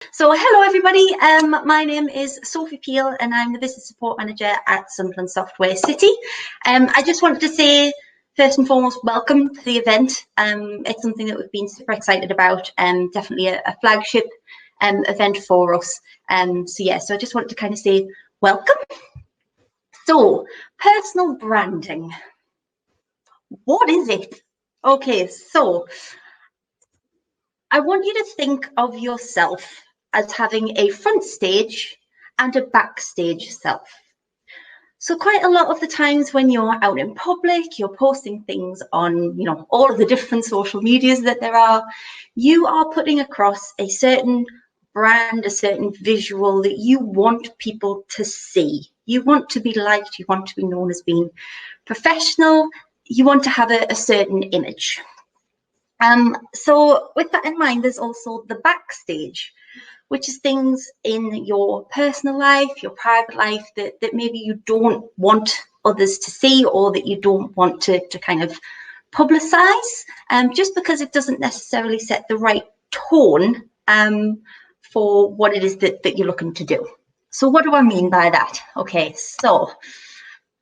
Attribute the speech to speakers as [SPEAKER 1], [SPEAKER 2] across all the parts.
[SPEAKER 1] So hello everybody, my name is Sophie Peel and I'm the Business Support Manager at Sunderland Software City. I just wanted to say, first and foremost, welcome to the event. It's something that we've been super excited about, definitely a flagship event for us. So I just wanted to kind of say welcome. So, personal branding. What is it? Okay, so I want you to think of yourself as having a front stage and a backstage self. So quite a lot of the times when you're out in public, you're posting things on, all of the different social medias that there are, you are putting across a certain brand, a certain visual that you want people to see. You want to be liked, you want to be known as being professional, you want to have a certain image. So with that in mind, there's also the backstage, which is things in your personal life, your private life that maybe you don't want others to see or that you don't want to kind of publicize, just because it doesn't necessarily set the right tone for what it is that you're looking to do. So what do I mean by that? Okay, so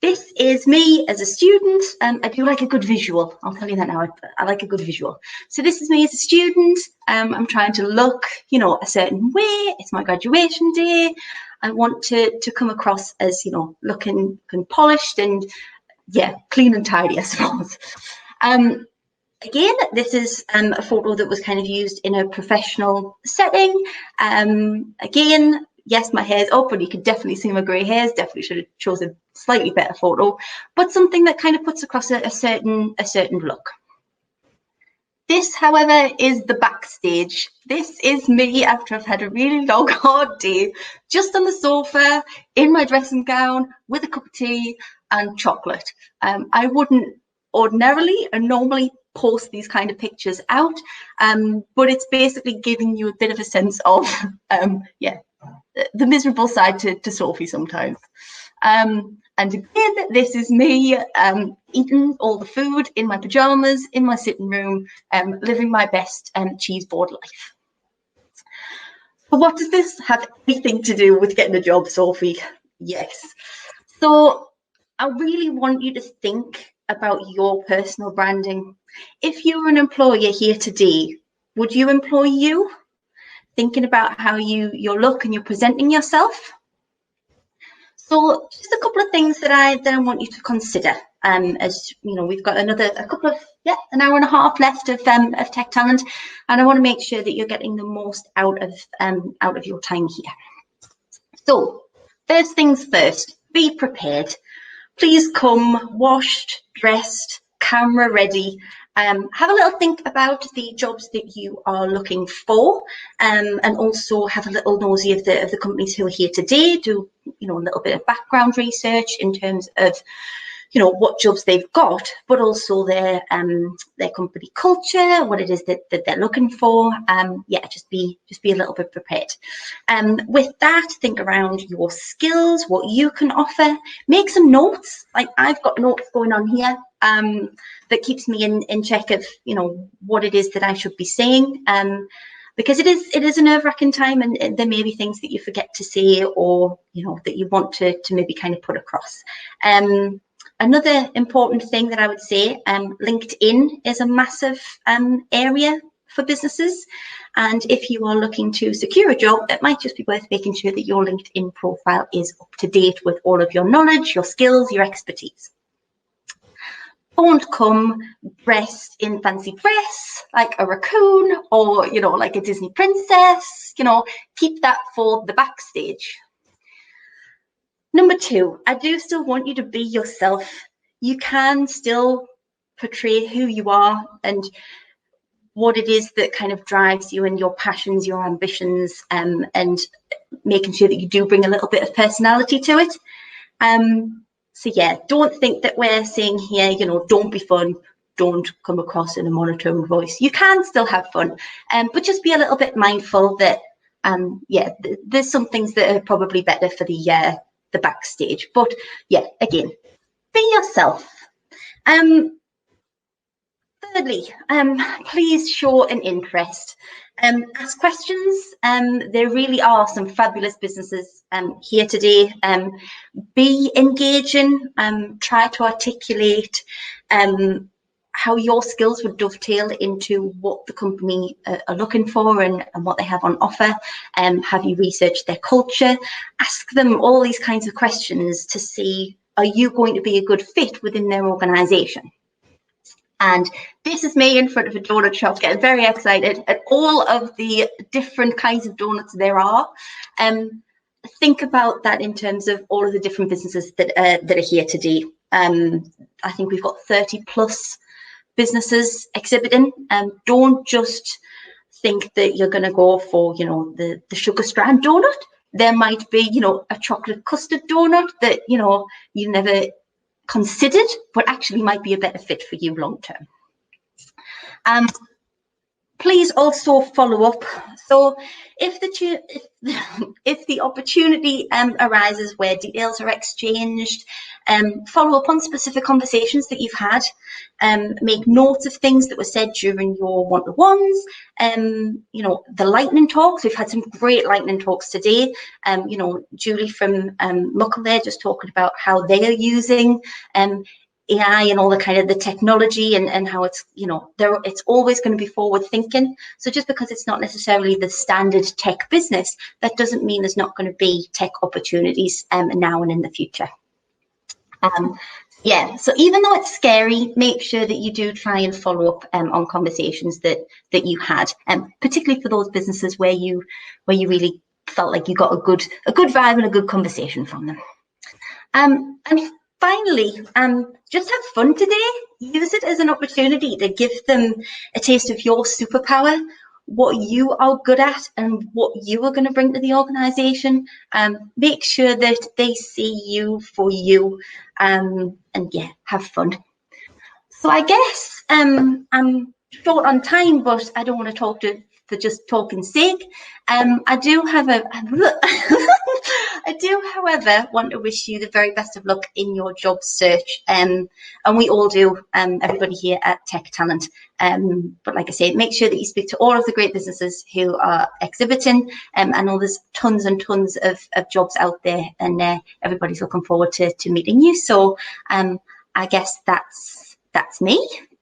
[SPEAKER 1] this is me as a student. I do like a good visual. I'll tell you that now. I like a good visual. So this is me as a student. I'm trying to look, a certain way. It's my graduation day. I want to come across as, looking polished and, clean and tidy, I suppose. Again, this is a photo that was kind of used in a professional setting. Again, yes, my hair's up and you can definitely see my grey hairs. Definitely should have chosen a slightly better photo, but something that kind of puts across a certain look. This, however, is the backstage. This is me after I've had a really long, hard day, just on the sofa, in my dressing gown, with a cup of tea and chocolate. I wouldn't ordinarily and normally post these kind of pictures out, but it's basically giving you a bit of a sense of, the miserable side to Sophie sometimes. And again, this is me eating all the food in my pajamas, in my sitting room, living my best cheese board life. But what does this have anything to do with getting a job, Sophie? Yes. So I really want you to think about your personal branding. If you were an employer here today, would you employ you? Thinking about how you look and you're presenting yourself. So just a couple of things that I want you to consider. As we've got an hour and a half left of Tech Talent, and I want to make sure that you're getting the most out of your time here. So first things first, be prepared. Please come washed, dressed, camera ready. Have a little think about the jobs that you are looking for, and also have a little nosy of the companies who are here today. Do a little bit of background research in terms of what jobs they've got, but also their company culture, what it is that they're looking for. Just be a little bit prepared. With that, think around your skills, what you can offer. Make some notes. Like I've got notes going on here that keeps me in check of what it is that I should be saying. Because it is a nerve-wracking time, and there may be things that you forget to say, or that you want to maybe kind of put across. Another important thing that I would say, LinkedIn is a massive area for businesses. And if you are looking to secure a job, it might just be worth making sure that your LinkedIn profile is up to date with all of your knowledge, your skills, your expertise. Don't come dressed in fancy dress like a raccoon or, like a Disney princess. Keep that for the backstage. Number two, I do still want you to be yourself. You can still portray who you are and what it is that kind of drives you and your passions, your ambitions, and making sure that you do bring a little bit of personality to it. So yeah, don't think that we're saying here, don't be fun, don't come across in a monotone voice. You can still have fun, but just be a little bit mindful that, there's some things that are probably better for the backstage. But yeah, again, be yourself. Thirdly, please show an interest. Ask questions. There really are some fabulous businesses here today. Be engaging. Try to articulate how your skills would dovetail into what the company are looking for and what they have on offer. Have you researched their culture? Ask them all these kinds of questions to see, are you going to be a good fit within their organisation? And this is me in front of a donut shop, getting very excited at all of the different kinds of donuts there are. Think about that in terms of all of the different businesses that are here today. I think we've got 30 plus businesses exhibiting. Don't just think that you're going to go for, you know, the sugar strand donut. There might be, you know, a chocolate custard donut that, you know, you never considered, but actually might be a better fit for you long term. Please also follow up. So if the opportunity arises where details are exchanged, follow up on specific conversations that you've had. Make notes of things that were said during your one-to-ones. You know, the lightning talks. We've had some great lightning talks today. You know, Julie from Muckle there just talking about how they are using AI and all the kind of the technology and how it's, you know, it's always going to be forward thinking. So just because it's not necessarily the standard tech business, that doesn't mean there's not going to be tech opportunities now and in the future. Yeah, so even though it's scary, make sure that you do try and follow up on conversations that you had, particularly for those businesses where you really felt like you got a good vibe and a good conversation from them. And finally, just have fun today. Use it as an opportunity to give them a taste of your superpower, what you are good at and what you are going to bring to the organisation. Make sure that they see you for you, and yeah, have fun. So I guess I'm short on time, but I don't want to talk for just talking's sake. I do, however, want to wish you the very best of luck in your job search. And we all do, everybody here at Tech Talent. But like I say, make sure that you speak to all of the great businesses who are exhibiting. I know there's tons and tons of jobs out there, and everybody's looking forward to meeting you. So I guess that's me.